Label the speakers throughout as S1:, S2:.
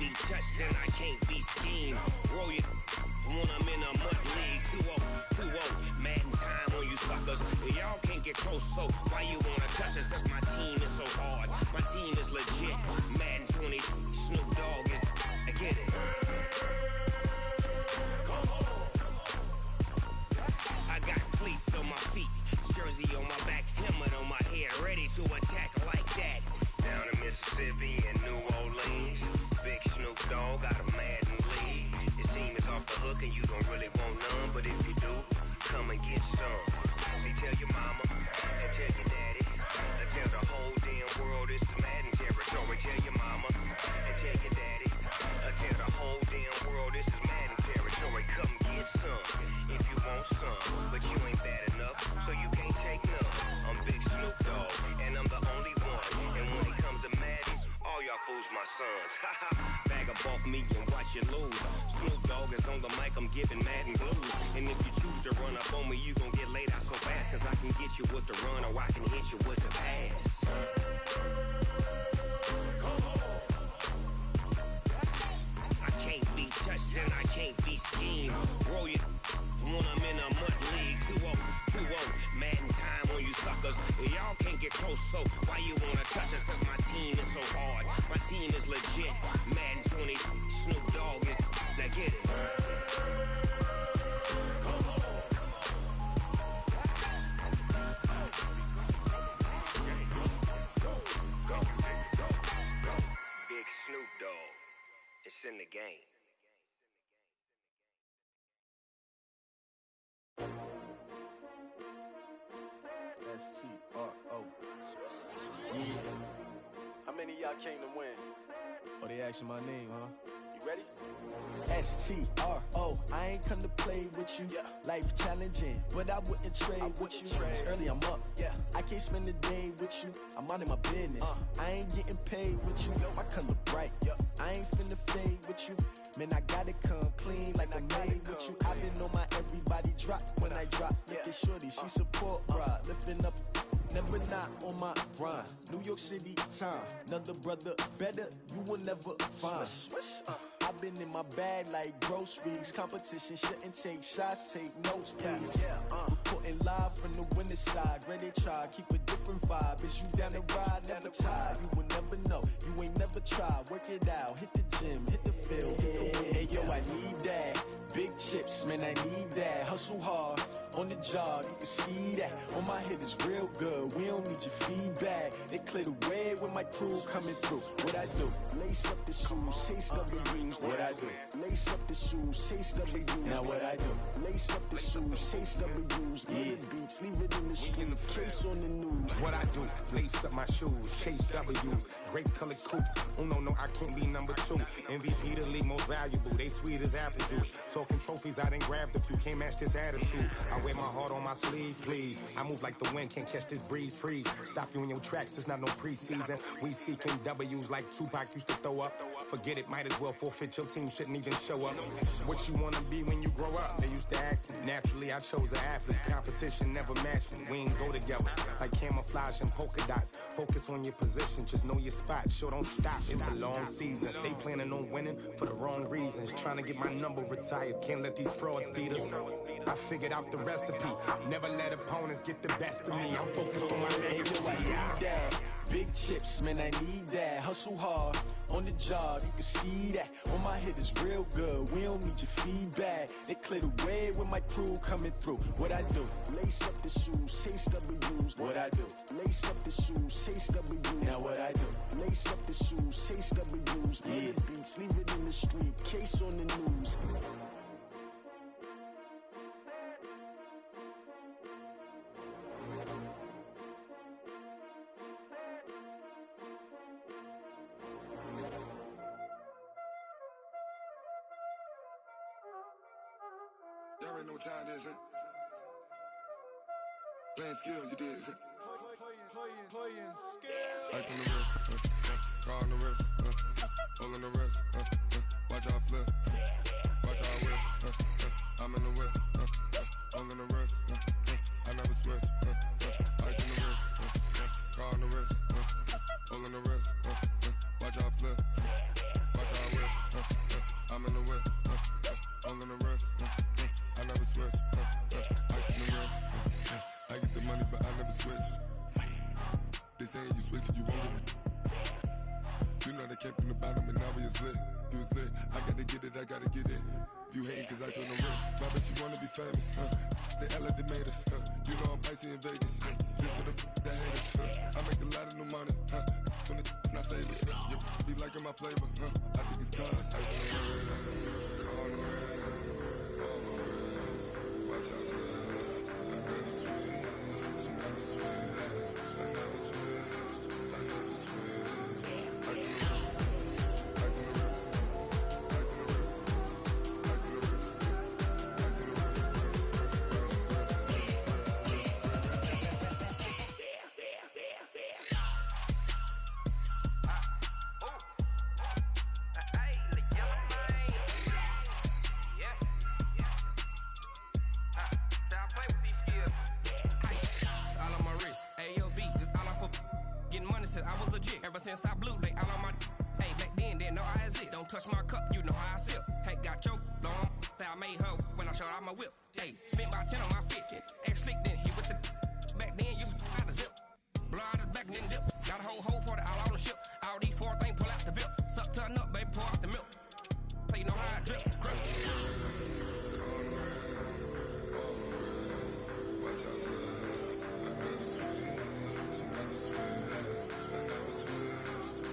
S1: be touched and I can't be schemed. Roll your when I'm in a mud league. 2-0, 2-0, Madden time on you suckers. Y'all can't get close, so why you wanna touch us? Cause my team is so hard, my team is legit. Madden 20, Snoop Dogg is, I get it. I got cleats on my feet, jersey on my back, helmet on my head, ready to attack like that. Down in Mississippi and New Orleans, Big Snoop Dogg got a Madden league. Your team is off the hook and you don't really want none, but if you do, come and get some. See, tell your mama and tell your daddy, and tell the whole damn world this is Madden territory. Tell your mama and tell your daddy, and tell the whole damn world this is Madden territory. Come get some if you want some, but you ain't bad enough, so you can't take none. I'm Big Snoop Dogg, and I'm the only one. And when it comes to Madden, all y'all fools my sons. Bag up off me and watch you lose. Snoop Dogg is on the mic, I'm giving Madden blues. And if you choose to run up on me, you gon' get laid out so fast. Cause I can get you with the run or I can hit you with the pass. I can't be touched and I can't be schemed. Roll your when I'm in a mud league. 2-0, 2-0, Madden time on you suckers. Y'all can't get close, so why you wanna touch us? Cause my team is so hard, my team is legit. Madden 20, Snoop Dogg is, now get it. Big Snoop Dogg, it's in the game.
S2: S-T-R-O. Yeah. How many of y'all came to win? Oh, they asking my name, huh? You ready? S-T-R-O. I ain't come to play with you. Life challenging, but I wouldn't trade with you. It's early, I'm up. I can't spend the day with you. I'm minding my business. I ain't getting paid with you. My color bright. I ain't finna fade with you. Man, I gotta come clean like I made with you. I've been on my everybody drop when I drop. Look at shorty, she support ride. Lifting up, never not on my grind. New York City time. Another brother better, you will never find. I've been in my bag like groceries. Competition shouldn't take shots, take notes, please. Reporting live from the winning side. Ready to try, keep a different vibe. Is you down to ride, never tired. You will never know, you ain't never tried. Work it out, hit the gym, hit the field, hit the wind. Hey yo, I need that. Big chips, man, I need that. Hustle hard, on the job, you can see that. On my head is real good, we don't need your feedback. They clear the way when my crew coming through. What I do? Lace up the shoes, chase W's. What I do? Lace up the shoes, chase W's. Now what I do? Lace up the shoes, chase W's. Murder beats, leave it in the street, case on the news.
S3: What I do? Lace up my shoes, chase W's. Great colored coops. Oh no, I can't be number 2. MVP the league most valuable. They sweet as apple juice. Talking trophies, I done grabbed a few. Can't match this attitude. I wear my heart on my sleeve, please. I move like the wind, can't catch this breeze, freeze. Stop you in your tracks, there's not no preseason. We seeking W's like Tupac used to throw up. Forget it, might as well forfeit, your team shouldn't even show up. What you wanna be when you grow up? They used to ask me. Naturally, I chose an athlete. Competition never matched me. We ain't go together like camouflage and polka dots. Focus on your position, just know your spot. Sure, don't stop, it's a long season. They planning on winning for the wrong reasons. Trying to get my number retired, can't let these frauds beat us. I figured out the recipe. Never let opponents get the best of me. I'm focused on my legacy.
S2: Big chips, man, I need that. Hustle hard, on the job, you can see that. On my head is real good, we don't need your feedback. They clear the way when my crew coming through. What I do? Lace up the shoes, chase W's. What I do? Lace up the shoes, chase W's. Now what I do? Lace up the shoes, chase W's. Murder beats, leave it in the street, case on the news.
S4: Y'all already know what time it is, huh? Playing skills, you did.
S5: Playing skills.
S4: Ice on the wrist, car on the wrist, hole in the wrist, watch out flip, watch out whip, I'm in the whip, hole in the wrist, I never switch, ice on the wrist, car on the wrist, hole in the wrist, watch out flip, watch out whip. switch. They saying you switch, you won't get it. You know they came from the bottom and now we is lit. You was lit, I gotta get it, I gotta get it. You hating cause I took no risks. My bitch, you wanna be famous, They Ella, they made us, You know I'm icy in Vegas, This for the that hate us, I make a lot of new money, When it's not savers, You be liking my flavor, I think it's cause ice on the wrist, on the wrist, on the wrist. Watch out, cuz I never switch, I never switch, I never switch, I never switch. Ice on the wrist, ice on the wrist, ice on the wrist, ice on the wrist, ice on the wrist.
S6: I was legit ever since I blew they all on my hey back then didn't know I exist. Don't touch my cup, you know how I sip. Hey, got your long say I made her when I showed out my whip. Hey, spent about 10 on my fit. Ex slick then he with the back then used to out the zip. Blow out his back and then dip. Got a whole party all on the ship. All these 4 things pull out the VIP. Suck turn up, baby, pour out the milk. So you know how I drip. Crush.
S4: Watch out, cuz I never switch, I never switch. I never switch,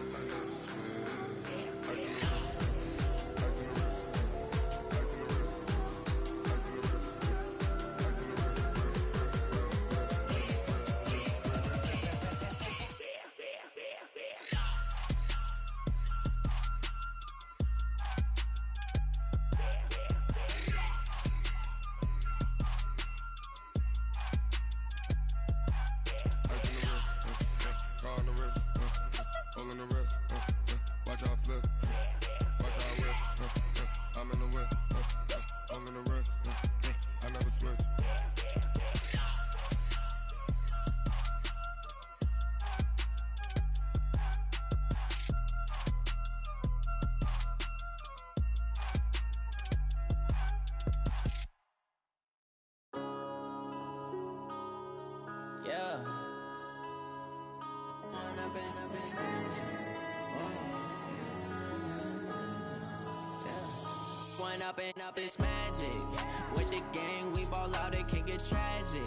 S4: I never switch. Ice on the wrist, ice on the wrist, ice on the wrist, ice on the wrist, ice on the wrist, on the wrist, all on the wrist, watch how I flip, watch how I whip, I'm in the whip, all on the wrist, I never switch.
S7: Yeah. One up and up is magic. With the gang, we ball out, it can get tragic.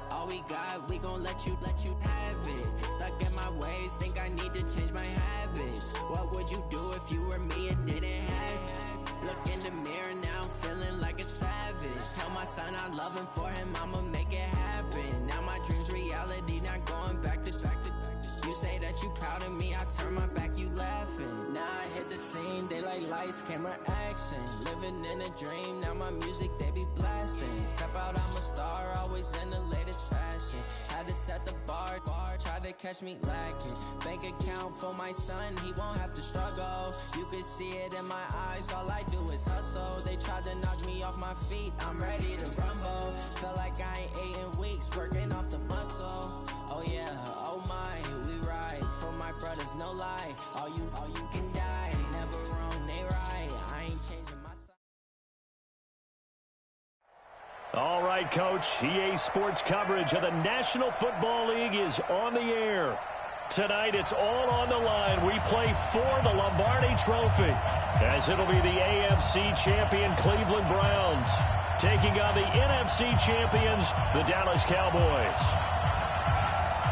S7: All we got, we gon' let you have it. Stuck in my ways, think I need to change my habits. What would you do if you were me and didn't have it? Look in the mirror now, I'm feeling like a savage. Tell my son I love him, for him I'ma make it happen. Now my dream's reality, not going back to. You say that you proud of me, I turn my back, you laughing. Now I hit the scene, they like lights, camera, action. Living in a dream, now my music, they be blasting. Step out, I'm a star, always in the latest fashion. Had to set the bar, try to catch me lacking. Bank account for my son, he won't have to struggle. You can see it in my eyes, all I do is hustle. They tried to knock me off my feet, I'm ready to rumble. Feel like I ain't ate in weeks, working off the muscle. Oh yeah, oh my, we ride for my brothers, no lie. All you can die, never wrong, they right. I ain't changing my side.
S8: All right, Coach. EA Sports coverage of the National Football League is on the air. Tonight, it's all on the line. We play for the Lombardi Trophy, as it'll be the AFC champion Cleveland Browns taking on the NFC champions, the Dallas Cowboys.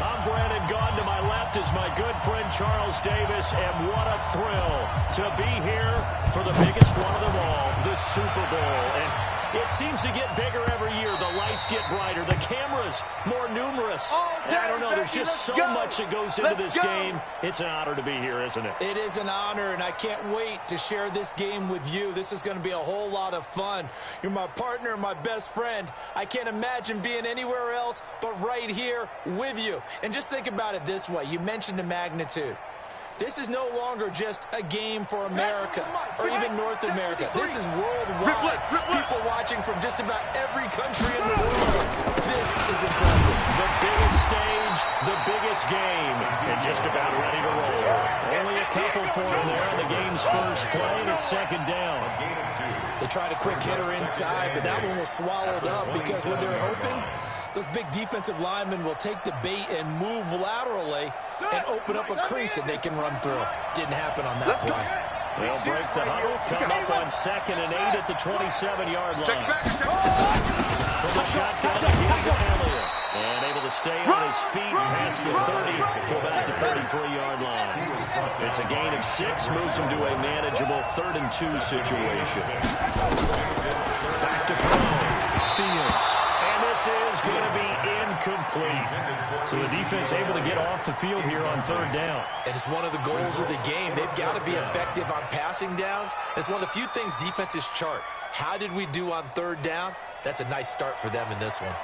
S8: I'm Brandon Gaudin. To my left is my good friend Charles Davis, and what a thrill to be here for the biggest one of them all, the Super Bowl. And it seems to get bigger every year. The lights get brighter. The cameras more numerous. I don't know. There's just so much that goes into this game. It's an honor to be here, isn't it?
S9: It is an honor, and I can't wait to share this game with you. This is going to be a whole lot of fun. You're my partner, my best friend. I can't imagine being anywhere else but right here with you. And just think about it this way. You mentioned the magnitude. This is no longer just a game for America or even North America. This is worldwide. People watching from just about every country in the world. This is impressive.
S8: The biggest stage, the biggest game, and just about ready to roll. Only a couple for him there on the game's first play, and it's second down.
S9: They tried a quick hitter inside, but that one was swallowed up because when they're open, Those big defensive linemen will take the bait and move laterally and open up a crease that they can run through. Didn't happen on that play.
S8: They'll break the huddle, come up on 2nd and 8 at the 27-yard line. From the shotgun, again to Elliott. And able to stay on his feet past the 30 to about the 33-yard line. It's a gain of 6, moves him to a manageable 3rd and 2 situation. Back to throw. Fields. And this is going to be incomplete. So the defense able to get off the field here on 3rd down.
S9: And it's one of the goals of the game. They've got to be effective on passing downs. It's one of the few things defenses chart. How did we do on 3rd down? That's a nice start for them in this one.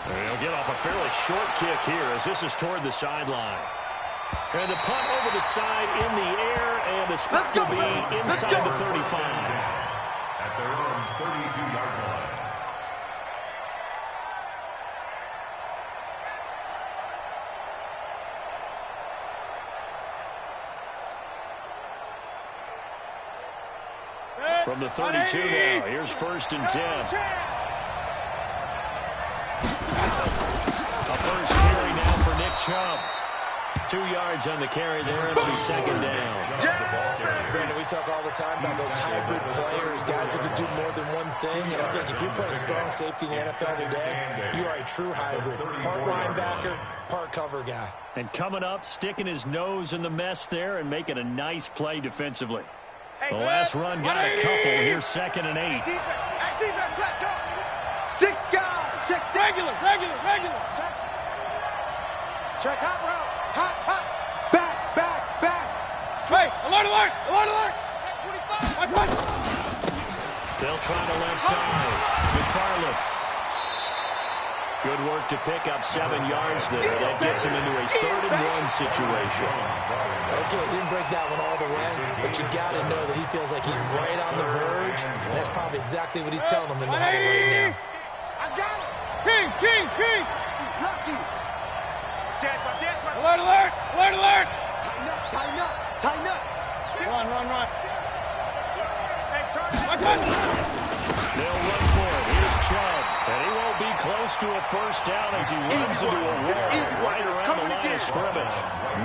S8: They'll get off a fairly short kick here as this is toward the sideline. And the punt over the side in the air, and the spot will be inside the 35.
S10: At their own 32-yard line.
S8: From the 32 now, here's 1st and 10. A first carry now for Nick Chubb. 2 yards on the carry there, and it'll be 2nd down.
S9: Brandon, we talk all the time about those hybrid players, guys who can do more than one thing. And I think if you're playing strong safety in the NFL today, you are a true hybrid. Part linebacker, part cover guy.
S8: And coming up, sticking his nose in the mess there and making a nice play defensively. The last run got a couple. Here's 2nd and 8.
S5: Defense, let's go. 6 guys. Check regular. Check hot route. Hot. Back. Hey, alert. 25.
S8: They'll try the left side. McFarland. Good work to pick up 7 yards there. That gets him into a 3rd and 1 situation.
S9: Okay, he didn't break that one all the way, but you got to know that he feels like he's right on the verge, and that's probably exactly what he's telling him in the huddle right now.
S5: I got it. King. Lucky. Chance. Alert. Tighten up. Run. Hey, turn.
S8: They'll run for it. Here's Chubb. And he won't be close to a first down as he runs into a wall right around the line of scrimmage.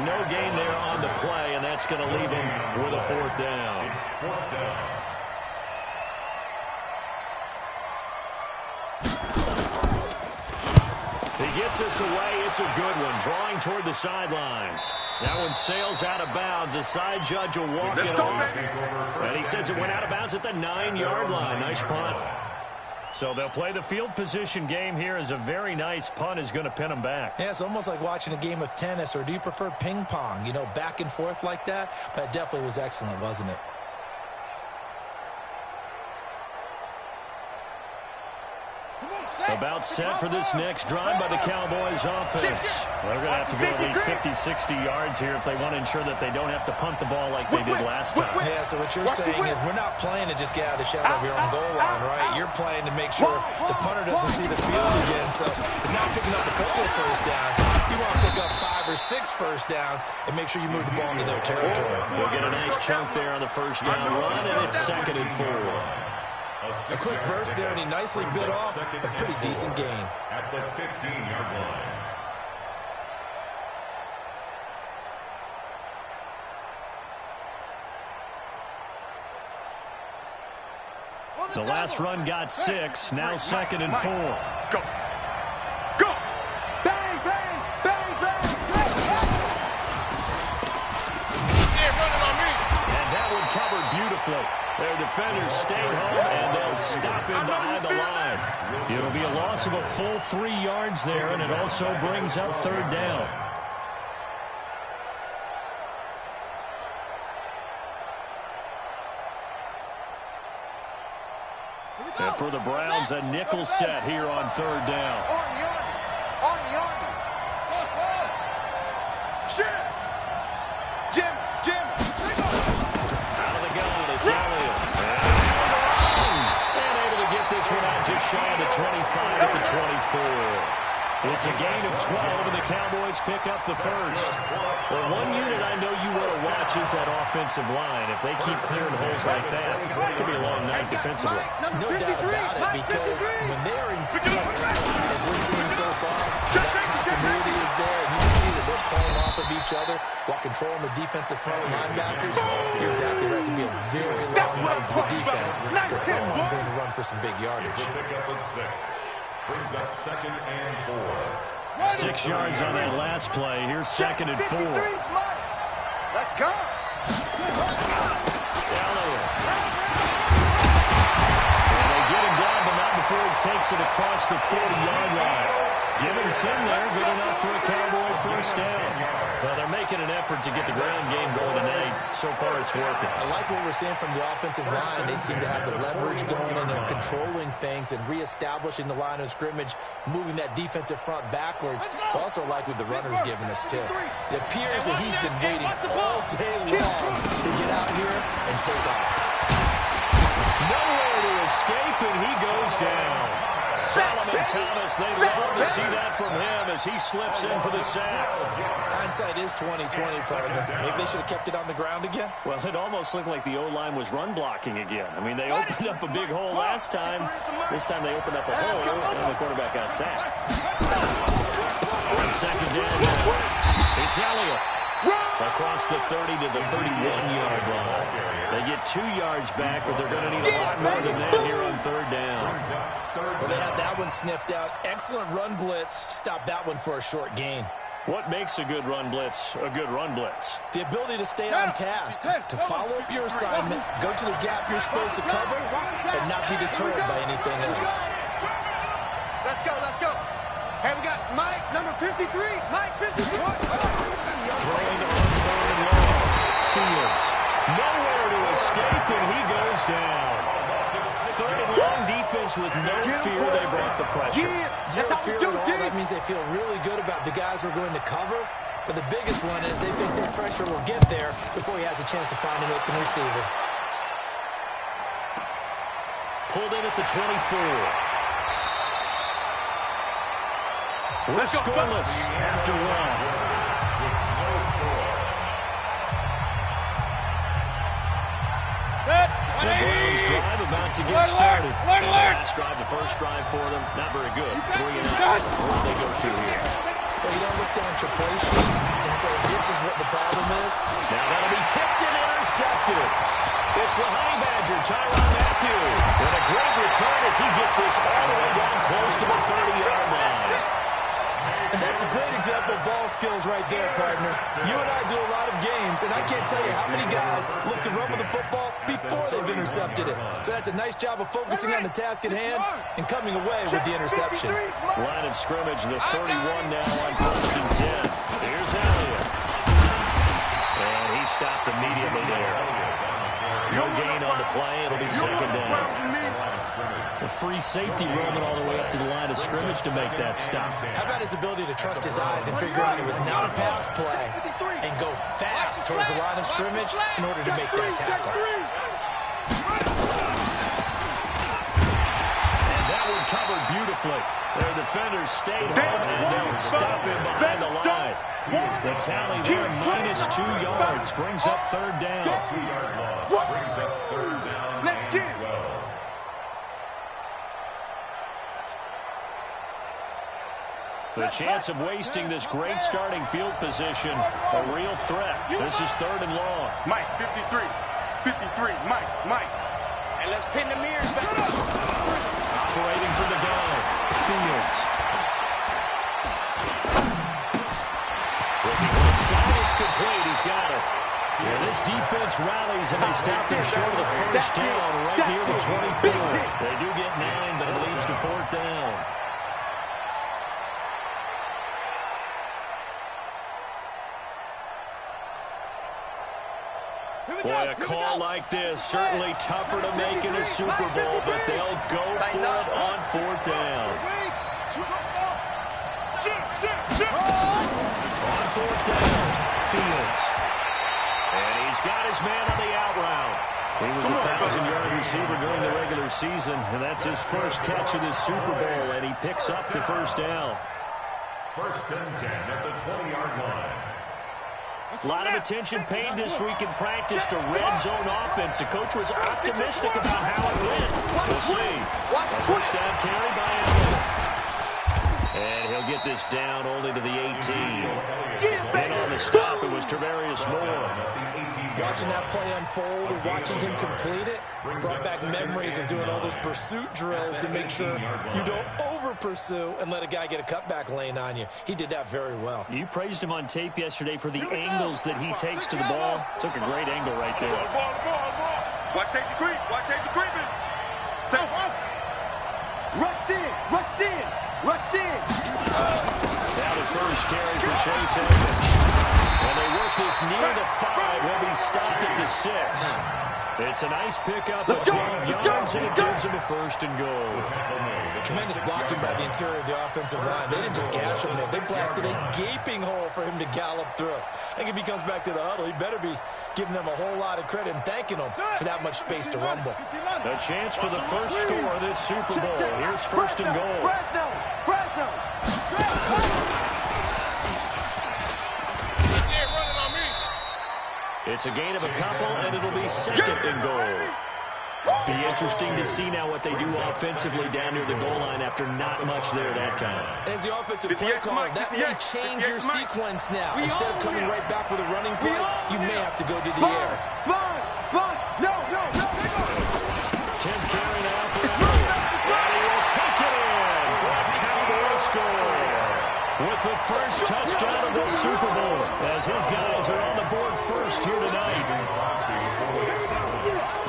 S8: No gain there on the play, and that's going to leave him with a 4th down. He gets us away. It's a good one. Drawing toward the sidelines. That one sails out of bounds. The side judge will walk it off. And he says it went out of bounds at the 9-yard line. Nice punt. So they'll play the field position game here as a very nice punt is going to pin them back.
S9: Yeah, it's almost like watching a game of tennis, or do you prefer ping pong? You know, back and forth like that? That definitely was excellent, wasn't it?
S8: About set for this next drive by the Cowboys offense. They're going to have to go at least 50, 60 yards here if they want to ensure that they don't have to punt the ball like they did last time.
S9: Yeah, so what you're saying is we're not playing to just get out of the shadow of your own goal line, right? You're playing to make sure the punter doesn't see the field again. So it's not picking up a couple of first downs. You want to pick up 5 or 6 first downs and make sure you move the ball into their territory.
S8: We'll get a nice chunk there on the first down run, and it's 2nd and 4.
S9: A quick burst there, and he nicely bit off a pretty decent gain.
S10: At the 15-yard line.
S8: The last run got 6, now 2nd and 4.
S5: Go. Bang. Yeah, running on me.
S8: And that one covered beautifully. Their defenders stayed home, and they'll stop him behind the line. It'll be a loss of a full 3 yards there, and it also brings up 3rd down. And for the Browns, a nickel set here on 3rd down.
S5: Army. Shit. Jim.
S8: Out of the gun, it's Elliott. And able to get this one out just shy of the 25 at the 24. It's a gain of 12, and the Cowboys pick up the first. Well, one unit I know you want to watch is that offensive line. If they keep clearing holes like that, it could be a long night defensively.
S9: No doubt about it, because when they are in sync, as we're seeing so far, that continuity is there, and you can see that they're playing off of each other while controlling the defensive front linebackers. You're exactly right. It could be a very long night for the defense, because someone's going to run for some big yardage.
S10: Pick up at 6. Brings up 2nd and 4.
S8: 6 yards on that last play. Here's 2nd and 4.
S5: Let's go.
S8: Elliott. And they get him down, but not before he takes it across the 40-yard line. Give him 10 there. Good enough for a Cowboy first down. Well, they're making an effort to get the ground game going tonight. So far, it's working.
S9: I like what we're seeing from the offensive line. They seem to have the leverage going and they're controlling things and reestablishing the line of scrimmage, moving that defensive front backwards. But also like what the runner's giving us, too. It appears that he's been waiting all day long to get out here and take off.
S8: Nowhere to escape, and he goes down. Solomon Thomas, they'd love to see that from him as he slips in for the sack.
S9: Hindsight is 20/20, partner. Maybe they should have kept it on the ground again.
S8: Well, it almost looked like the O-line was run blocking again. I mean, they opened up a big hole last time. This time they opened up a hole, and the quarterback got sacked. On 2nd down now, it's Elliott. Across the 30 to the 31-yard line. They get 2 yards back, but they're going to need a lot more than that here on 3rd down.
S9: Well, they had that one sniffed out. Excellent run blitz. Stop that one for a short gain.
S8: What makes a good run blitz a good run blitz?
S9: The ability to stay on task, to follow up your assignment, go to the gap you're supposed to cover, and not be deterred by anything else.
S5: Let's go, let's go. Hey, we got Mike, number 53. Mike, 53.
S8: Throwing on 3rd and long. Fields. Nowhere to escape, and he goes down. 3rd and long defense with no fear. They brought the pressure.
S9: Zero fear at all. That means they feel really good about the guys who are going to cover. But the biggest one is they think their pressure will get there before he has a chance to find an open receiver.
S8: Pulled in at the 24. We're scoreless after 1. The Browns drive about to get started. Last drive, the first drive for them, not very good. 3 and out. Where do they go to here?
S9: Well, you don't look down at your play sheet and say, this is what the problem is.
S8: Now that'll be tipped and intercepted. It's the Honey Badger, Tyrann Mathieu. And a great return as he gets this all the way down close to the 30-yard line.
S9: And that's a great example of ball skills right there, partner. You and I do a lot of games, and I can't tell you how many guys look to run with the football before they've intercepted it. So that's a nice job of focusing on the task at hand and coming away with the interception.
S8: Line of scrimmage, the 31 now on 1st and 10. Here's Elliott. And he stopped immediately there. No gain on the play. It'll be 2nd down. A free safety roaming all the way up to the line of scrimmage to make that stop.
S9: How about his ability to trust his eyes and figure out it was not a pass play and go fast towards the line of scrimmage in order to make that tackle.
S8: And that one covered beautifully. Their defenders stayed home, and they'll stop him behind the line. The tally there, -2 yards, brings up 3rd down.
S10: 2-yard loss brings up 3rd down.
S5: Let's get it.
S10: 12.
S8: The chance of wasting this great starting field position, a real threat. This is 3rd and long.
S5: Mike, 53. 53, Mike. And let's pin the mirrors back up.
S8: Operating for the gun. Fields. Looking inside, it's complete. He's got it. Yeah, this defense rallies, and they stop him short of the first down right near the 24. They do get 9, but it leads to 4th down. Boy, a call like this, certainly tougher to make in a Super Bowl, but they'll go for it on 4th down. On 4th down, Fields. And he's got his man on the out route. He was a 1,000-yard receiver during the regular season, and that's his first catch of this Super Bowl, and he picks up the first down.
S10: First and 10 at the 20-yard line.
S8: A lot of attention paid this week in practice to red zone offense. The coach was optimistic about how it went. We'll see. A first down carry by Elliott. And he'll get this down only to the 18. And on the stop, it was Tavarius Moore.
S9: Watching that play unfold or watching him complete it brought back memories of doing all those pursuit drills to make sure you don't over-pursue and let a guy get a cutback lane on you. He did that very well.
S8: You praised him on tape yesterday for the angles that he takes to the ball. Took a great angle right there.
S5: Watch safety creep. Watch safety creeping. Rush in. Rush in. Rush in.
S8: Now the first carry for Chase Edmonds. And they work this near the 5. He'll be stopped at the 6. It's a nice pickup of 12 yards, and it gives him a first and goal.
S9: Tremendous blocking by the interior of the offensive line. They didn't just gash him there. They blasted a gaping hole for him to gallop through. I think if he comes back to the huddle, he better be giving them a whole lot of credit and thanking them for that much space to rumble.
S8: A chance for the first score of this Super Bowl. Here's first and goal.
S5: Fresno.
S8: It's a gain of a couple, and it'll be second and goal. Be interesting to see now what they do offensively down near the goal line after not much there that time.
S9: As the offensive play caller, that may change your sequence now. Instead of coming right back with a running play, you may have to go to the air.
S5: Spons. No.
S8: 10th carry now for Elliott. And he will take it in for a Cowboy score. With the first touchdown of the Super Bowl, as his guys are on the board first here tonight.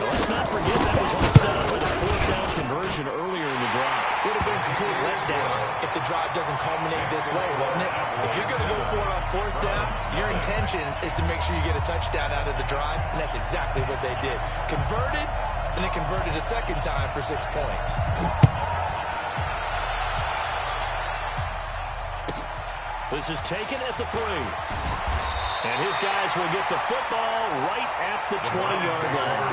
S8: Let's not forget that was all set up with a 4th down conversion earlier in the drive.
S9: Would have been a complete letdown if the drive doesn't culminate this way, wouldn't it? If you're going to go for it on 4th down, your intention is to make sure you get a touchdown out of the drive, and that's exactly what they did. Converted, and then converted a second time for 6 points.
S8: This is taken at the 3. And his guys will get the football right at the 20-yard line.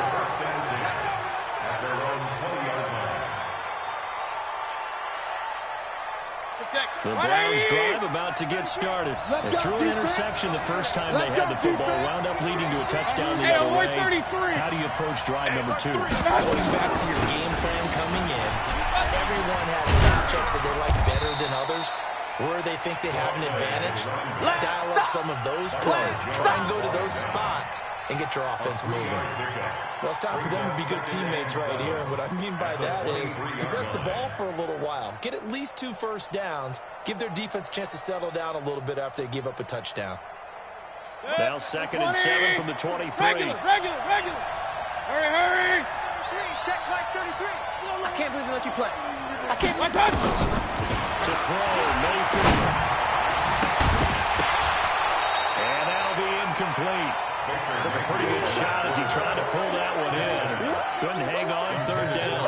S10: At their own 20-yard line.
S8: The Browns drive about to get started. They threw an interception the first time they had the football, wound up leading to a touchdown the other way. How do you approach drive number 2?
S9: Going back to your game plan coming in, everyone has matchups that they like better than others. Where they think they have an advantage, dial up some of those plays. Try and go to those spots and get your offense moving. Well, it's time for them to be good teammates right here. And what I mean by that is possess the ball for a little while. Get at least 2 first downs. Give their defense a chance to settle down a little bit after they give up a touchdown.
S8: Now 2nd and 7 from the 23.
S5: Regular. Hurry. Check like 33. I can't believe they let you play. I can't.
S8: To throw, Mayfield. And that'll be incomplete. Took a pretty good shot as he tried to pull that one in. Couldn't hang on 3rd down.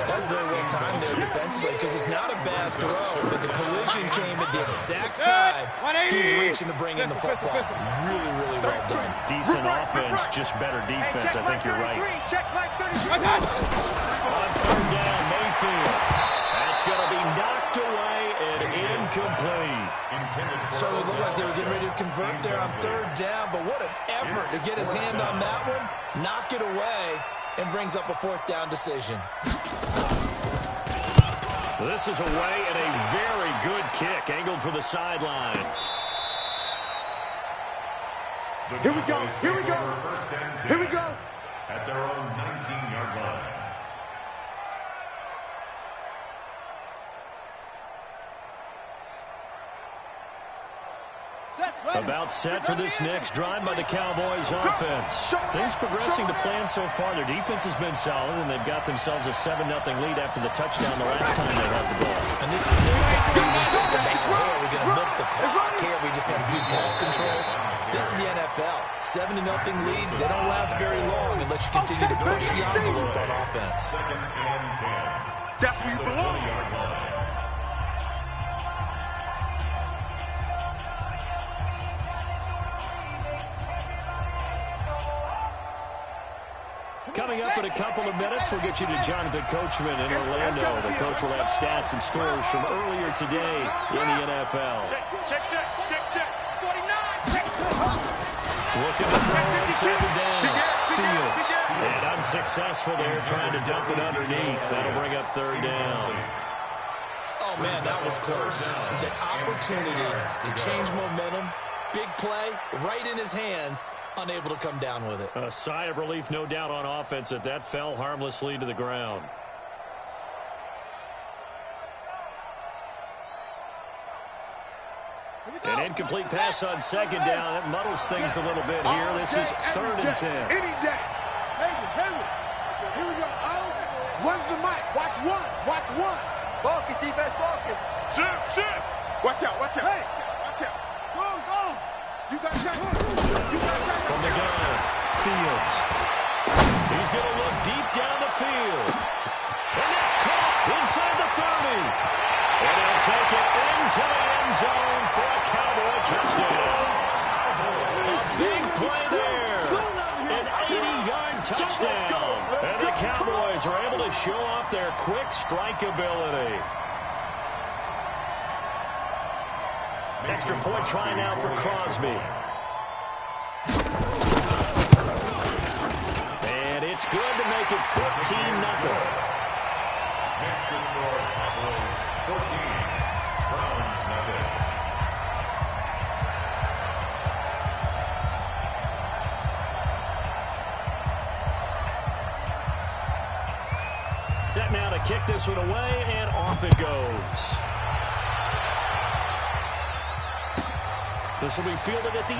S9: That's very well timed there defensively because it's not a bad throw, but the collision came at the exact time he was reaching to bring in the football. Really well done.
S8: Decent offense, just better defense. I think you're right. On 3rd down, Mayfield. That's going to be knocked away and incomplete.
S9: Certainly looked like they were getting ready to convert there on 3rd down, but what an effort to get his hand on that one, knock it away, and brings up a 4th down decision.
S8: This is away and a very good kick, angled for the sidelines.
S5: Here we go.
S10: At their own 19-yard line.
S8: About set for this next drive by the Cowboys offense. Things progressing to plan so far. Their defense has been solid, and they've got themselves a 7-0 lead after the touchdown the last time they had the ball.
S9: And this is no time to even think about, hey, are we going to milk the clock here? We just have good ball control. This is the NFL. 7-0 leads, they don't last very long unless you continue to push the envelope on offense.
S10: 2nd and 10.
S5: That's where you belong.
S8: Coming up in a couple of minutes, we'll get you to Jonathan Coachman in Orlando. The coach will have stats and scores from earlier today in the NFL.
S5: Check. 49.
S8: Looking to throw on second down. Fields. And unsuccessful there, trying to dump it underneath. That'll bring up third down.
S9: Oh, man, that was close. The opportunity to change momentum, big play, right in his hands, unable to come down with it.
S8: A sigh of relief, no doubt, on offense that fell harmlessly to the ground. An incomplete pass on second down. That muddles things a little bit here. This is 3rd and 10.
S5: Any day. Hayward. Here we go. One's the mic. Watch one.
S11: Focus, defense, focus.
S5: Shit. Watch out. Hey, watch out. Go. You got that.
S8: From the gun, Fields. He's going to look deep down the field. And it's caught inside the 30. And he'll take it into the end zone for a Cowboy touchdown. A big play there. An 80-yard touchdown. And the Cowboys are able to show off their quick strike ability. Extra point try now for Crosby. And it's good to make it 14-0.
S10: Extra score, Cowboys 14, Browns nothing.
S8: Set now to kick this one away, and off it goes. This will be fielded at the 8.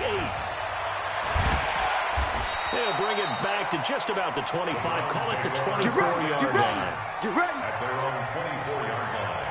S8: They'll bring it back to just about the 25. Call it the 24-yard line.
S5: You ready?
S10: At their own 24-yard line.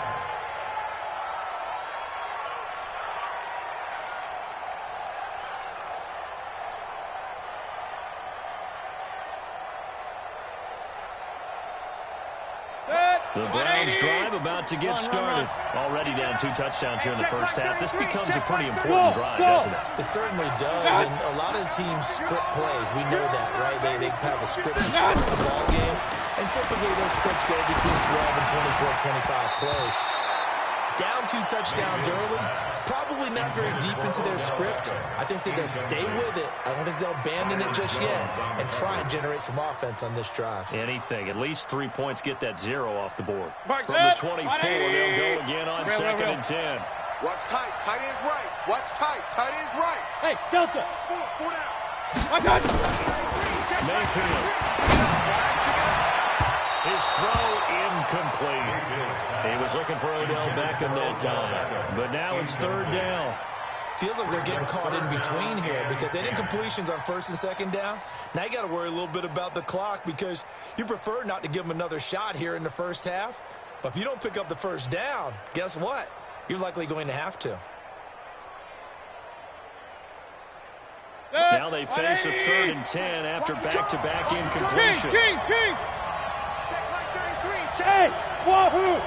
S8: The Browns drive about to get started. Already down 2 touchdowns here in the first half. This becomes a pretty important drive, doesn't it?
S9: It certainly does, and a lot of teams script plays. We know that, right? They have a script to start the ball game, and typically those scripts go between 12 and 24, 25 plays. Down 2 touchdowns early, probably not very deep into their script. I think that they'll stay with it. I don't think they'll abandon it just yet and try and generate some offense on this drive.
S8: Anything. At least 3 points, get that 0 off the board. From the 24, they'll go again on 2nd and 10.
S5: Watch tight. Tight end's right. Watch tight. Tight end's right.
S11: Hey, Delta.
S5: 4 down.
S11: I got
S8: Mayfield. His throw incomplete. He was looking for Odell Beckham that time. But now it's 3rd down.
S9: Feels like they're getting caught in between here because they did incompletions on 1st and 2nd down. Now you got to worry a little bit about the clock because you prefer not to give them another shot here in the first half. But if you don't pick up the 1st down, guess what? You're likely going to have to.
S8: Now they face a 3rd and 10 after back-to-back incompletions.
S5: King.
S11: Hey, wahoo!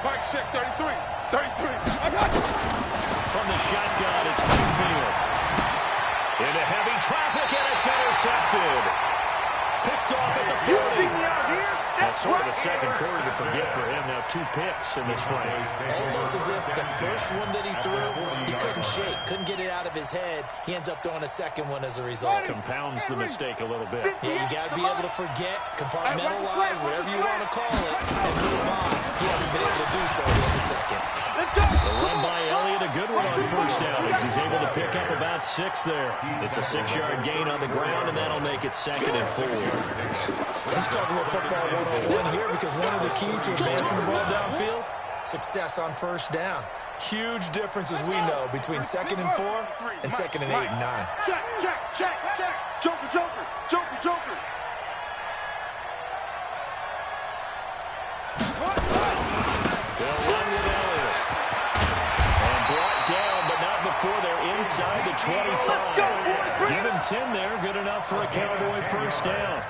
S5: Mike, check 33.
S11: I got you.
S8: From the shotgun, it's Mayfield. Into heavy traffic, and it's intercepted. Picked off at the 40.
S5: You see me out here?
S8: That's sort of a second quarter to forget for him. Now 2 picks in this frame.
S9: Almost as if the first one that he threw, he couldn't shake, couldn't get it out of his head. He ends up throwing a second one as a result.
S8: Compounds the mistake a little bit.
S9: Yeah, you got to be able to forget, compartmentalize, whatever you want to call it, and move on. He hasn't been able to do so in the second.
S8: The run by Elliott, a good one on 1st down as he's able to pick up about 6 there. It's a 6-yard gain on the ground, and that'll make it 2nd and 4.
S9: Let's talk a little football one-on-one here because one of the keys to advancing the ball downfield, success on 1st down. Huge difference, as we know, between 2nd and 4 and 2nd and 8 and 9.
S5: Check. Joker.
S8: They'll run with Elliott. And brought down, but not before they're inside the 25. Give him 10 there, good enough for a Cowboy 1st down.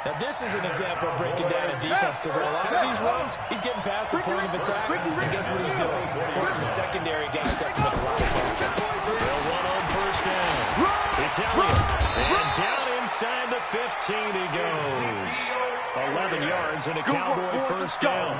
S9: Now, this is an example of breaking down a defense because on a lot of these runs, he's getting past the point of attack, and guess what he's doing? Forcing the secondary guys to have to make a lot of tackles.
S8: They'll run on 1st down. It's Elliott. And down inside the 15. he goes. 11 yards and a Cowboy first down.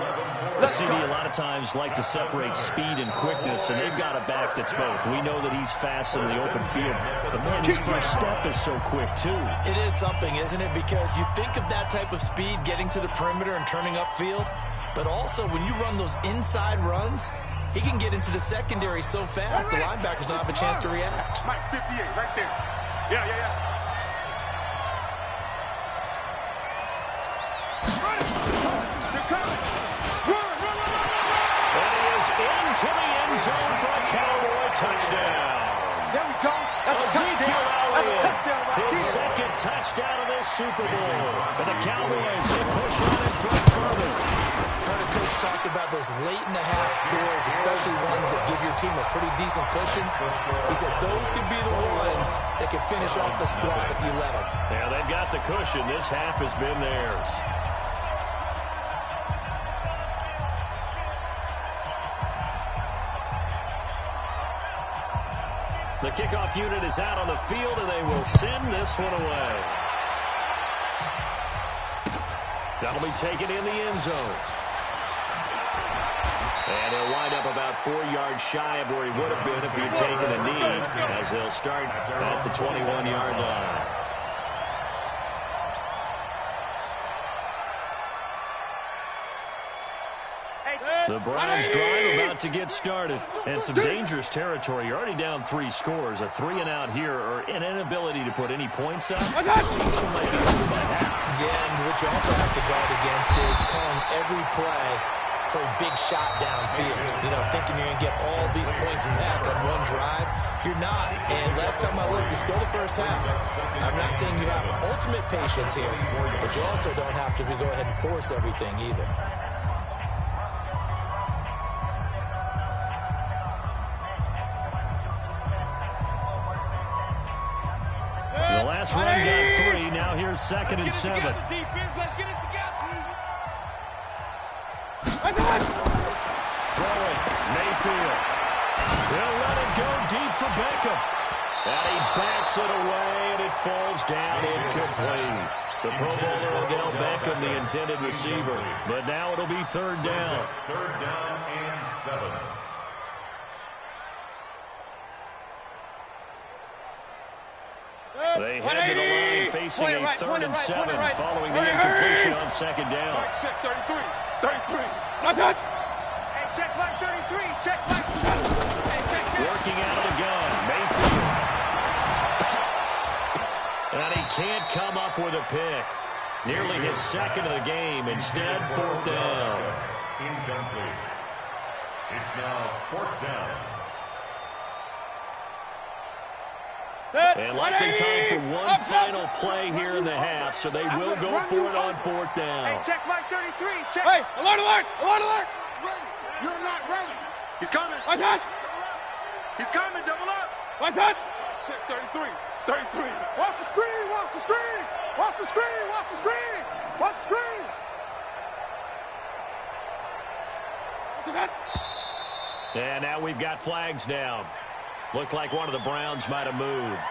S8: The CD a lot of times like to separate speed and quickness, and they've got a back that's both. We know that he's fast in the open field, but man, his first step is so quick too.
S9: It is something, isn't it? Because you think of that type of speed getting to the perimeter and turning upfield, but also when you run those inside runs, he can get into the secondary so fast the linebackers don't have a chance to react.
S11: Mike, 58, right there. Yeah.
S8: To the end zone for a Cowboy touchdown.
S11: There we go.
S8: Ezekiel Elliott, his second touchdown of this Super Bowl. And the Cowboys, they push on in front further.
S9: Heard a coach talk about those late in the half scores, especially ones that give your team a pretty decent cushion. He said those could be the ones that can finish off the squad if you let them.
S8: Yeah, they've got the cushion. This half has been theirs. The kickoff unit is out on the field, and they will send this one away. That'll be taken in the end zone. And he'll wind up about 4 yards shy of where he would have been if he had taken a knee, as they'll start at the 21-yard line. The Browns drive about to get started. And some dangerous territory. You're already down 3 scores. A 3-and-out here, or an inability to put any points up. This one might be over by half.
S9: Yeah, and what you also have to guard against is calling every play for a big shot downfield. You know, thinking you're going to get all these points back on one drive. You're not. And last time I looked, it's still the first half. I'm not saying you have ultimate patience here, but you also don't have to go ahead and force everything either.
S8: The last run got 3. Now here's 2nd and 7.
S11: Let's get it together.
S8: Throwing. Mayfield. He'll let it go deep for Beckham. And he bats it away, and it falls down incomplete. The Pro Bowler Odell Beckham, the intended receiver. But now it'll be 3rd down.
S10: 3rd down and 7.
S8: They head to the line facing a 3rd and 7 following the incompletion on 2nd down.
S11: Mike, check 33. Hey, check Mike 33. Check Mike. Hey, check.
S8: Working out of the gun, Mayfield. And he can't come up with a pick. Nearly his 2nd of the game. Instead, 4th down.
S10: Incomplete. It's now 4th down.
S8: And likely time for one final play here in the half, so they will go for it on 4th down.
S11: Hey, check Mike 33. Check.
S5: Hey, alert!
S11: Ready. You're not ready. He's coming.
S5: What's that?
S11: He's coming. Double up.
S5: What's that?
S11: Check 33. Watch the screen. Watch the screen. Watch the screen. Watch the screen. Watch the screen.
S5: What's that?
S8: And now we've got flags down. Looked like one of the Browns might have moved.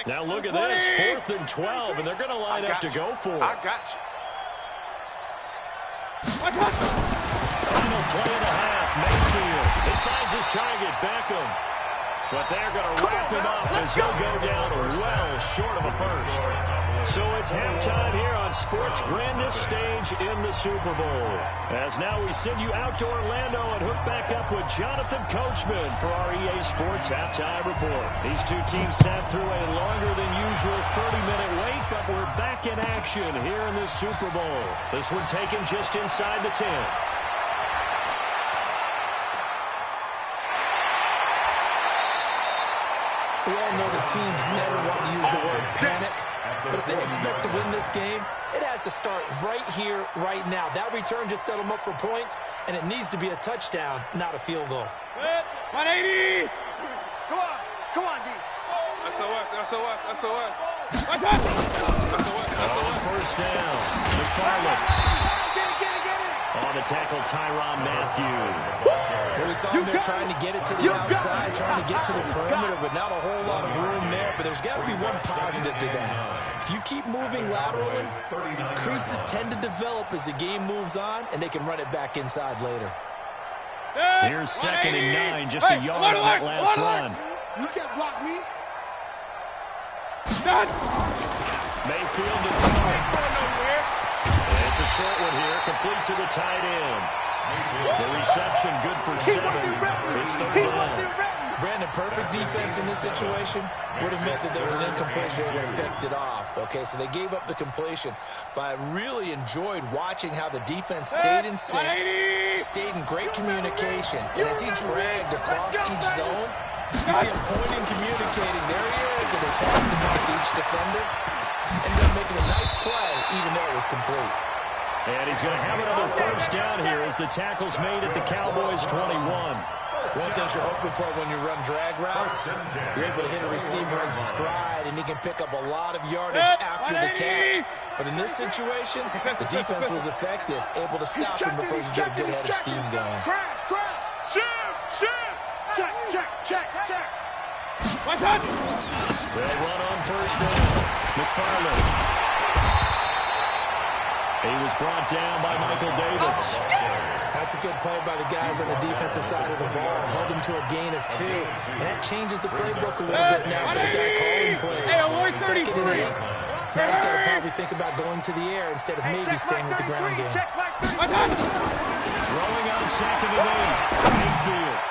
S8: Now look at this, 4th and 12, and they're going to line up to go for it.
S11: I got you.
S8: Final play of the half, Mayfield. He finds his target, Beckham. But they're going to wrap him up as he'll go down well short of a first. So it's halftime here on sports' grandest stage in the Super Bowl. As now we send you out to Orlando and hook back up with Jonathan Coachman for our EA Sports Halftime Report. These two teams sat through a longer than usual 30-minute wait, but we're back in action here in the Super Bowl. This one taken just inside the 10.
S9: We all know the teams never want to use the word panic, but if they expect to win this game, it has to start right here, right now. That return just set them up for points, and it needs to be a touchdown, not a field goal.
S5: 180!
S11: Come on, D. SOS.
S8: On first down, McFarland. On the tackle, Tyrann Mathieu.
S9: Well, we saw him there trying to get it to the outside, trying to get to the perimeter, but not a whole lot of room there. But there's got to be one positive to that. If you keep moving laterally, creases tend to develop as the game moves on, and they can run it back inside later.
S8: Here's 2nd and 9, just a yard on that last run.
S11: You can't block me.
S8: Mayfield to throw. It's a short one here, complete to the tight end. The reception good for 7. It's 3rd down.
S9: Brandon, perfect defense in this situation would have meant that there was an incompletion. They would have picked it off. Okay, so they gave up the completion. But I really enjoyed watching how the defense stayed in sync, stayed in great communication. And as he dragged across each zone, you see him pointing, communicating. There he is, and they passed him out to each defender. Ended up making a nice play, even though it was complete.
S8: And he's going to have another first down here as the tackle's made at the Cowboys' 21.
S9: One thing you're hoping for when you run drag routes, you're able to hit a receiver in stride, and he can pick up a lot of yardage after the catch. But in this situation, the defense was effective, able to stop him before he could get a good head of steam going.
S11: Crash. Check.
S8: They'll run on first down. McFarland. He was brought down by Michael Davis.
S9: That's a good play by the guys on the defensive side of the ball. Held him to a gain of 2. And that changes the playbook a little bit now for the guy calling plays. 2nd and 8. Now he's got to probably think about going to the air instead of maybe staying with the ground game.
S8: Throwing on 2nd and 8. Mayfield.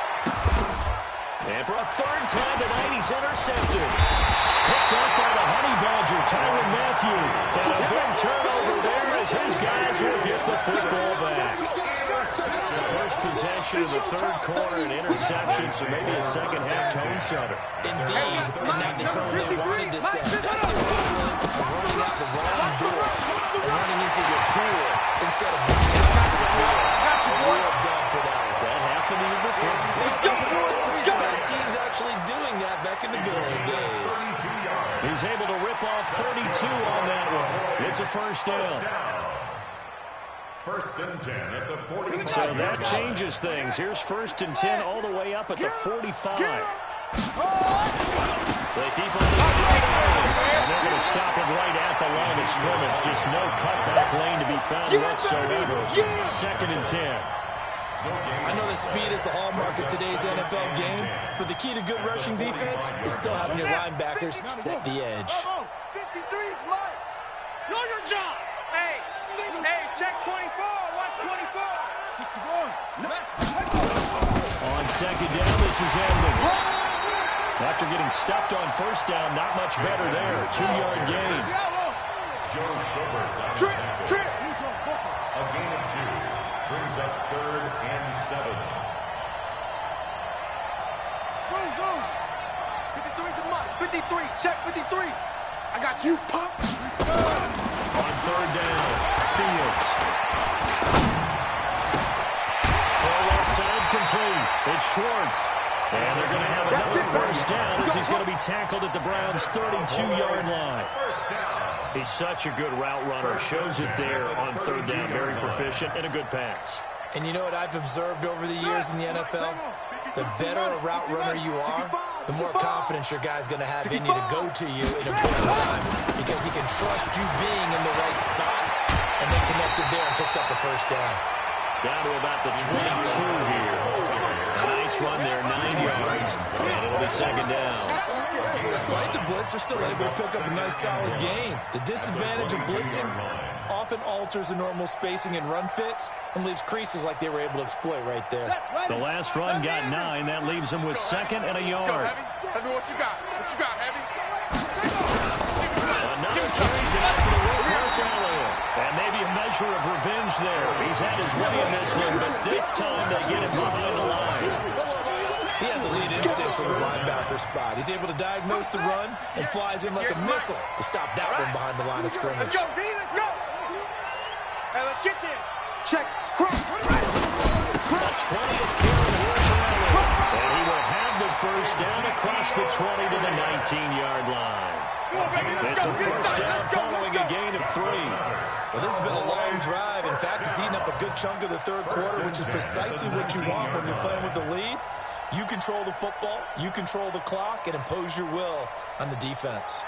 S8: And for a 3rd time tonight, he's intercepted. Picked up by the Honey Badger, Tyrann Mathieu. And a big turnover there as his guys will get the football back. The first possession of the 3rd quarter, an interception, so maybe a second-half tone setter.
S9: Indeed, and not the tone they wanted to set. That's the equivalent of running out the wrong door and running into your pool instead of running out into the pool. Real dub for that.
S8: Has that happened to you before?
S9: Stories about teams actually doing that back in the good old days.
S8: He's able to rip off 32 on that one. It's a first down.
S10: 1st and 10 at the 45.
S8: So that changes things. Here's 1st and 10 all the way up at the 45. They keep on and they're going to stop it right at the line of scrimmage. Just no cutback lane to be found whatsoever. 2nd and 10.
S9: I know that speed is the hallmark of today's NFL game, but the key to good rushing defense is still having your linebackers set the edge.
S11: 53's mine. Know your job. Hey, check 24. Watch 24. 61.
S8: On 2nd down, this is Edmonds. After getting stuffed on 1st down, not much better there. 2-yard gain.
S10: Joe Schobert.
S11: Trip.
S10: A gain of 2. Brings up 3rd and 7.
S11: Go. 53's the money. 53. Check 53. I got you, punk.
S8: On 3rd down, Fields. Throw left side complete. It's Schwartz. And they're going to have another first down as he's going to be tackled at the Browns' 32-yard line. He's such a good route runner. Shows it there on 3rd down. Very proficient and a good pass.
S9: And you know what I've observed over the years in the NFL? The better a route runner you are, the more confidence your guy's going to have in you to go to you in important times because he can trust you being in the right spot, and they connected there and picked up the first down.
S8: Down to about the 22 here. Nice run there, 9 yards, and it'll be 2nd down.
S9: Despite the blitz, they're still able to pick up a nice solid gain. The disadvantage of blitzing often alters the normal spacing and run fits and leaves creases like they were able to exploit right there.
S8: The last run got 9. That leaves them with 2nd and a yard.
S11: Heavy, what you got? Heavy?
S8: Another carry tonight for the workhorse Elliott. And maybe a measure of revenge there. He's had his way in this one, but this time they get him behind the line.
S9: He has elite instincts from his linebacker spot. He's able to diagnose the run and flies in like a missile to stop that one behind the line of scrimmage.
S11: Let's go, D, let's go. Hey, let's get there. Check. Cross.
S8: The 20th carry here for Elliott. And he will have the first down across across the 20 to the 19-yard line. It's a first down following a gain of 3.
S9: Well, this has been a long drive. In fact, it's eaten up a good chunk of the third quarter, which is precisely what you want when you're playing with the lead. You control the football, you control the clock, and impose your will on the defense.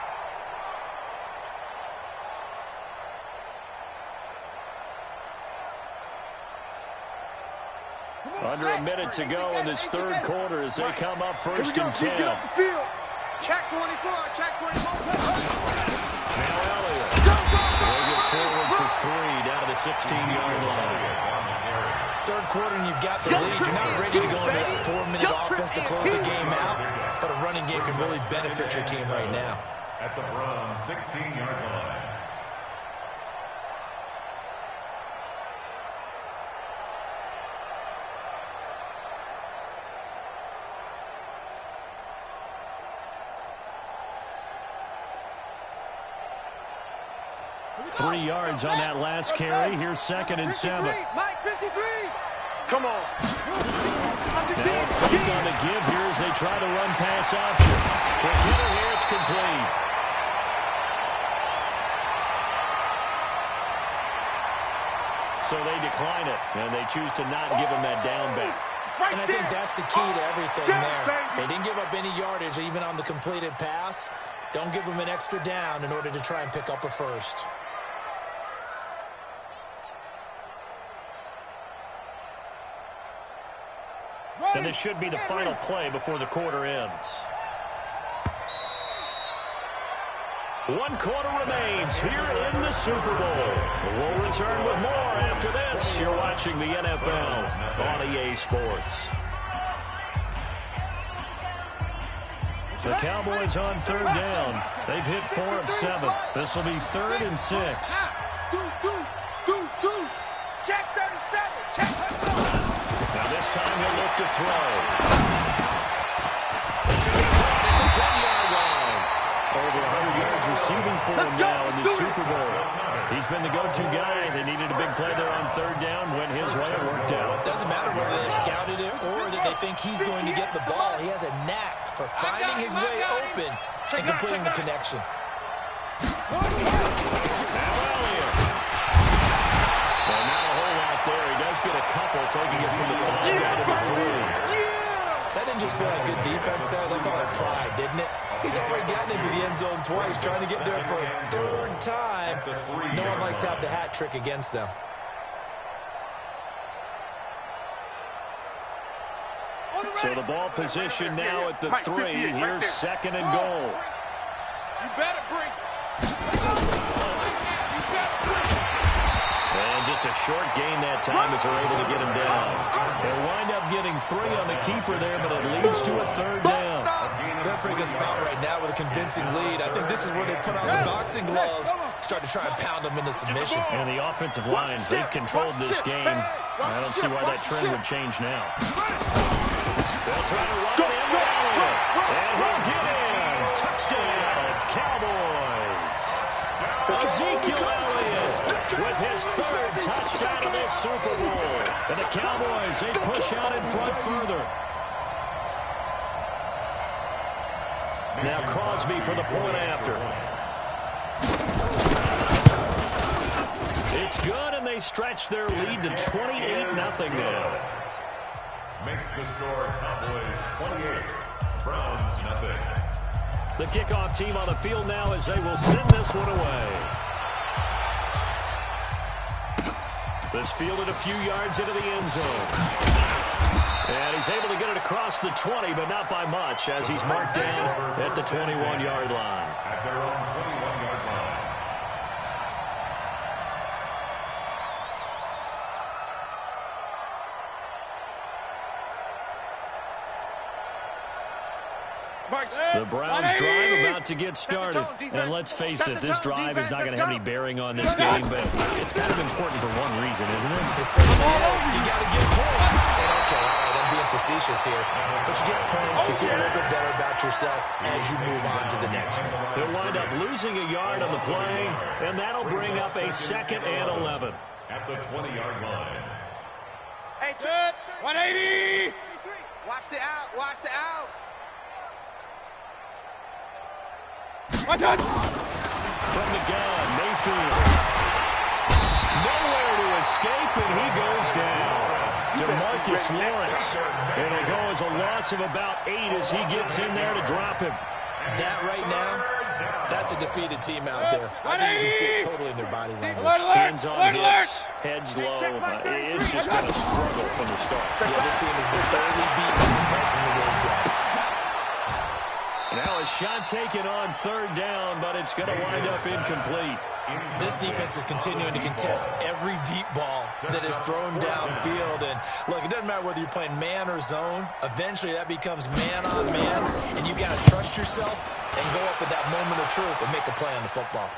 S8: Under a minute to go in this third quarter as they come up first and 10.
S5: Get off the field. Check 24. Check 24.
S8: Now Elliott. They get forward for 3 down to the 16-yard line.
S9: Third quarter and you've got the lead. You're not ready to go into that 4-minute offense to close the game out, but a running game can really benefit your team right now.
S10: At the Browns' 16-yard line.
S8: Three yards on that last carry. Here's second and 7.
S5: Mike, 53. Come on.
S8: Now a fake on the give here as they try to run pass option. The hitter here, it's complete. So they decline it, and they choose to not give him that down back.
S9: And I think that's the key to everything there. They didn't give up any yardage even on the completed pass. Don't give them an extra down in order to try and pick up a first.
S8: And this should be the final play before the quarter ends. 1 quarter remains here in the Super Bowl. We'll return with more after this. You're watching the NFL on EA Sports. The Cowboys on third down. They've hit 4 of 7. This will be 3rd and 6.
S5: Check 37. Check 37.
S8: Now this time he'll look to throw. It's going to be caught at the 10-yard line. Over 100 yards receiving for him now in the Super Bowl. He's been the go-to guy. They needed a big play there on third down. Went his way. It worked out.
S9: It doesn't matter whether they scouted it or that they think he's going to get the ball. He has a knack for finding his way open and completing the connection.
S8: Now Elliott. Well, not a whole lot there. He does get a couple, taking it from the 5 down to the 3.
S9: That didn't just feel like good defense there. That felt like pride, didn't it? He's already gotten into the end zone twice, trying to get there for a 3rd time. No one likes to have the hat trick against them.
S8: So the ball position now at the 3. Here's second and goal.
S11: You better bring.
S8: And just a short gain that time as they're able to get him down. They'll wind up getting 3 on the keeper there, but it leads to a 3rd down.
S9: They're in a pretty good spot right now with a convincing lead. I think this is where they put on the boxing gloves, start to try and pound them into submission.
S8: And the offensive line, they've controlled this game. I don't see why that trend would change now. They'll try to run it in the Elliott. And he'll get in. Touchdown, Cowboys. Ezekiel Elliott with his 3rd touchdown of this Super Bowl. And the Cowboys, they push out in front further. Now Crosby for the point after. It's good, and they stretch their lead to 28-0 now.
S10: Makes the score Cowboys 28, Browns nothing.
S8: The kickoff team on the field now as they will send this one away. This fielded a few yards into the end zone. And he's able to get it across the 20, but not by much, as he's marked down at the 21-yard line.
S10: At their own 21-yard line.
S8: The Browns drive about to get started. And let's face it, this drive is not going to have any bearing on this game, but it's kind of important for one reason, isn't it?
S9: It certainly is. You got to get points. And okay, all right, I'm being facetious here, but you get points to feel a little bit better about yourself as you move on to the next one.
S8: He'll wind up losing a yard on the play, and that'll bring up a 2nd and 11.
S10: At the 20-yard line.
S5: Hey, Chud. 180. Watch the out. Watch the out.
S8: From the gun, Mayfield. Nowhere to escape, and he goes down. DeMarcus Lawrence. It'll go as a loss of about 8 as he gets in there to drop him.
S9: That right now, that's a defeated team out there. I think you can see it totally in their body language.
S8: Hands on hips, heads low. It's just been a struggle from the start.
S9: Yeah, this team has been thoroughly beaten right from the word go.
S8: Now a shot taken on 3rd down, but it's going to wind up incomplete.
S9: This defense is continuing to contest every deep ball that is thrown downfield. And look, it doesn't matter whether you're playing man or zone. Eventually that becomes man on man, and you got to trust yourself and go up at that moment of truth and make a play on the football.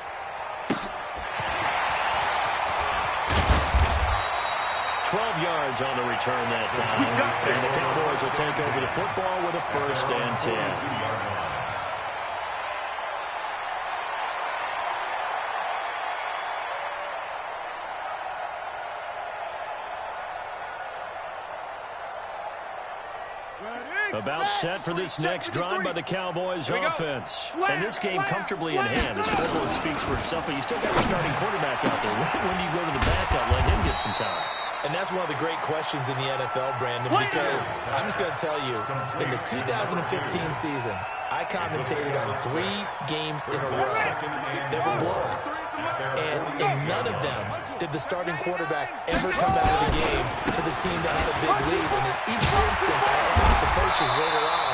S8: Yards on the return that time. And the Cowboys will take over the football with a 1st and 10. About set for this next drive by the Cowboys offense. And this game comfortably in hand. The scoreboard speaks for itself, but you still got your starting quarterback out there. When do you go to the backup, let him get some time?
S9: And that's one of the great questions in the NFL, Brandon, because I'm just going to tell you, in the 2015 season, I commentated on 3 games in a row. They were blowouts. And in none of them did the starting quarterback ever come out of the game for the team that had a big lead. And in each instance, I asked the coaches later on,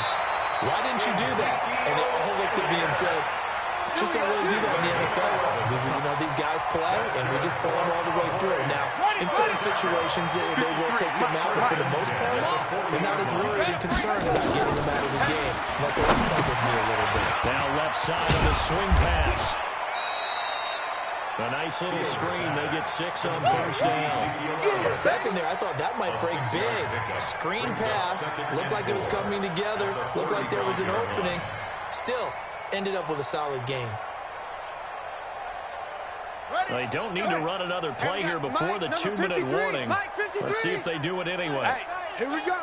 S9: why didn't you do that? And they all looked at me and said, just don't really do that in the NFL. You know, these guys play, and we just play them all the way through. Now, in certain situations, they will take them out, but for the most part, they're not as worried and concerned about getting them out of the game. And that's always puzzled me a little bit.
S8: Now left side of the swing pass. A nice little screen. They get 6 on 1st down.
S9: For a second there, I thought that might break big. Screen pass. Looked like it was coming together. Looked like there was an opening. Still, ended up with a solid game.
S8: They don't need to run another play here before the 2-minute warning. Let's see if they do it anyway.
S5: Hey, here we go.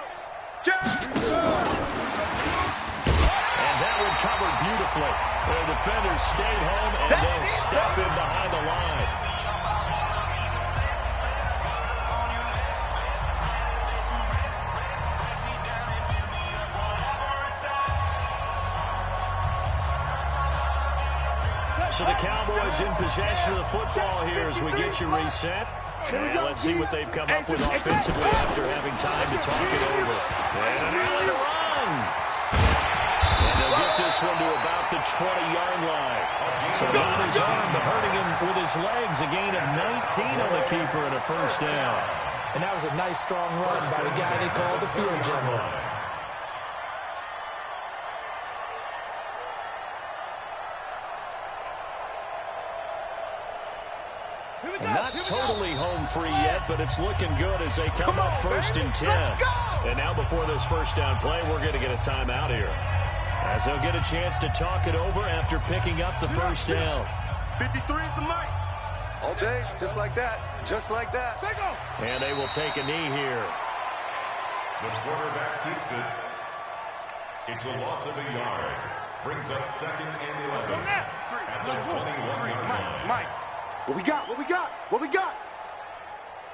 S8: And that one covered beautifully. The defenders stayed home, and they'll stop him behind the line. So the Cowboys in possession of the football here as we get you reset. And let's see what they've come up with offensively after having time to talk it over. And an early run. And they'll get this one to about the 20-yard line. So not his arm, but hurting him with his legs. A gain of 19 on the keeper and a 1st down.
S9: And that was a nice, strong run by the guy they call the field general.
S8: Not totally home free yet, but it's looking good as they come up 1st and 10. And now before this 1st down play, we're going to get a timeout here, as they'll get a chance to talk it over after picking up the 1st down.
S11: 53 is the mic.
S5: All day, just like that. Just like that.
S8: And they will take a knee here.
S10: The quarterback keeps it. It's a loss of a yard. Brings up 2nd and 11. At the 21-yard line.
S11: Mike. What we got? What we got? What we got?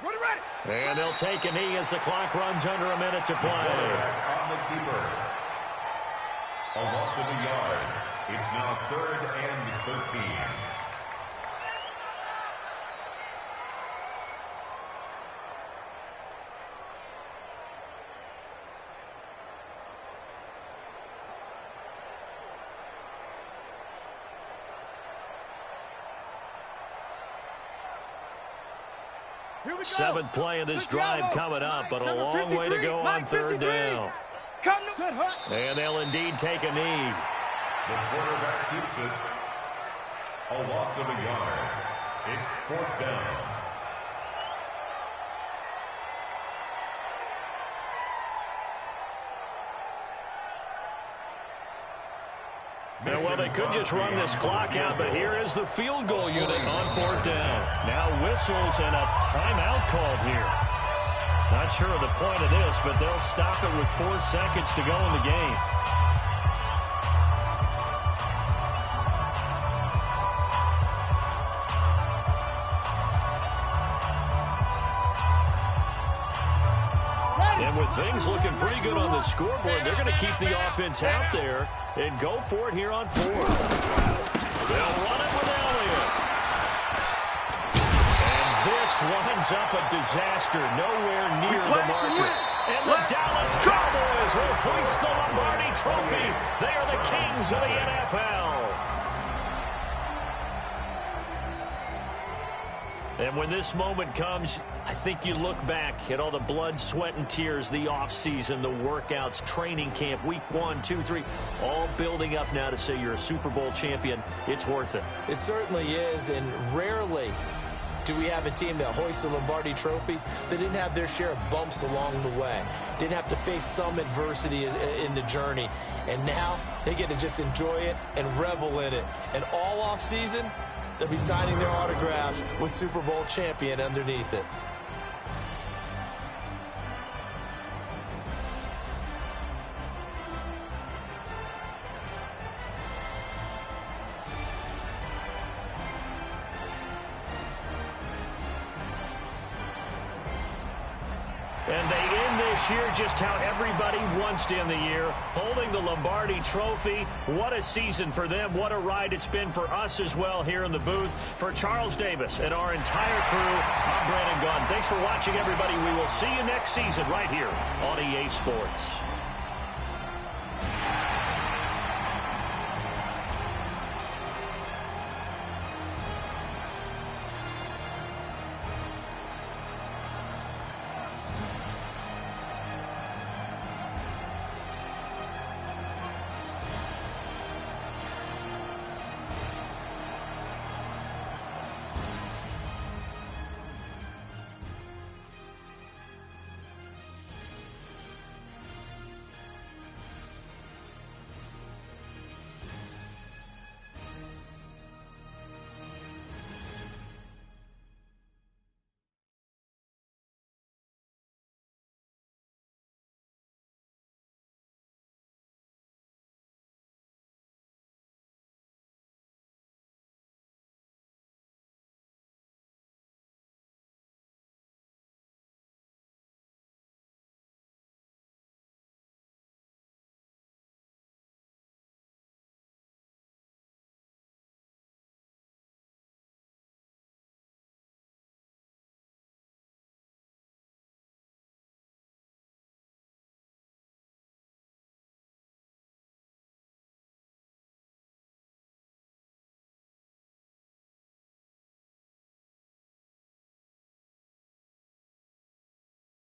S11: Ready.
S8: And they'll take a knee as the clock runs under a minute to play.
S10: On the keeper. A loss of a yard. It's now 3rd and 13.
S8: Seventh play of this drive coming up, but a long way to go on 3rd down. And they'll indeed take a knee.
S10: The quarterback keeps it. A loss of a yard. It's 4th down.
S8: Yeah, well, they could just run this clock out, but here is the field goal unit on 4th down. Now whistles and a timeout called here. Not sure of the point of this, but they'll stop it with 4 seconds to go in the game. Kings looking pretty good on the scoreboard. They're going to keep the offense out there and go for it here on 4. They'll run it with Elliott. And this winds up a disaster nowhere near the marker. And the Dallas Cowboys will hoist the Lombardi Trophy. They are the kings of the NFL. And when this moment comes, I think you look back at all the blood, sweat, and tears, the offseason, the workouts, training camp, week 1, 2, 3, all building up now to say you're a Super Bowl champion. It's worth it.
S9: It certainly is, and rarely do we have a team that hoists the Lombardi Trophy that didn't have their share of bumps along the way, didn't have to face some adversity in the journey, and now they get to just enjoy it and revel in it. And all offseason, they'll be signing their autographs with Super Bowl champion underneath it.
S8: And they end this year just how everybody wants to end the year, holding the Lombardi Trophy. What a season for them. What a ride it's been for us as well here in the booth. For Charles Davis and our entire crew, I'm Brandon Gunn. Thanks for watching, everybody. We will see you next season right here on EA Sports.